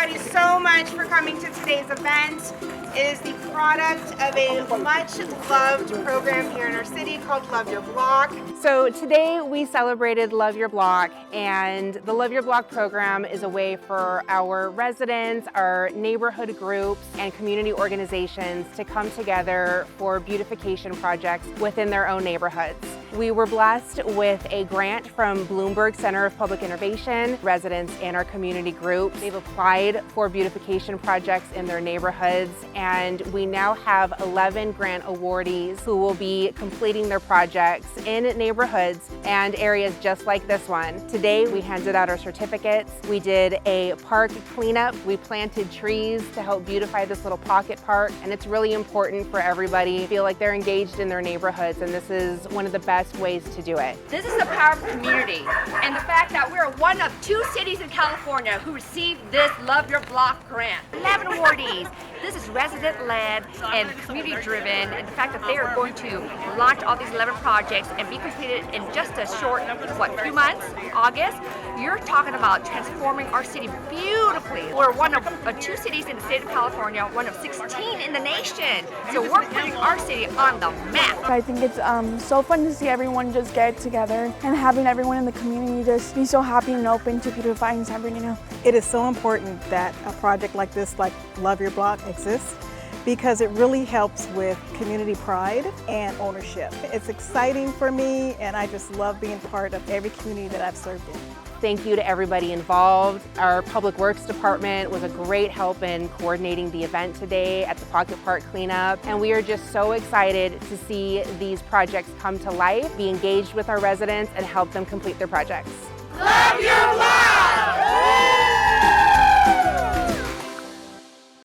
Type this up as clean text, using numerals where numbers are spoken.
everybody so much for coming to today's event. It is the product of a much loved program here in our city called Love Your Block. So today we celebrated Love Your Block, and the Love Your Block program is a way for our residents, our neighborhood groups, and community organizations to come together for beautification projects within their own neighborhoods. We were blessed with a grant from Bloomberg Center of Public Innovation. Residents and our community groups, they've applied for beautification projects in their neighborhoods, and we now have 11 grant awardees who will be completing their projects in neighborhoods and areas just like this one. Today we handed out our certificates. We did a park cleanup. We planted trees to help beautify this little pocket park, and it's really important for everybody to feel like they're engaged in their neighborhoods, and this is one of the best ways to do it. This is the power of community, and the fact that we're one of 2 cities in California who received this Love Your Block grant. 11 awardees. This is resident-led and community-driven, and the fact that they are going to launch all these 11 projects and be completed in just a short, few months, August, you're talking about transforming our city beautifully. We're one of 2 cities in the state of California, one of 16 in the nation, so we're putting our city on the map. I think it's so fun to see everyone just get together and having everyone in the community just be so happy and open to beautifying San Bernardino. It is so important that a project like this, like Love Your Block, exists because it really helps with community pride and ownership. It's exciting for me, and I just love being part of every community that I've served in. Thank you to everybody involved. Our Public Works Department was a great help in coordinating the event today at the Pocket Park cleanup. And we are just so excited to see these projects come to life, be engaged with our residents, and help them complete their projects. Love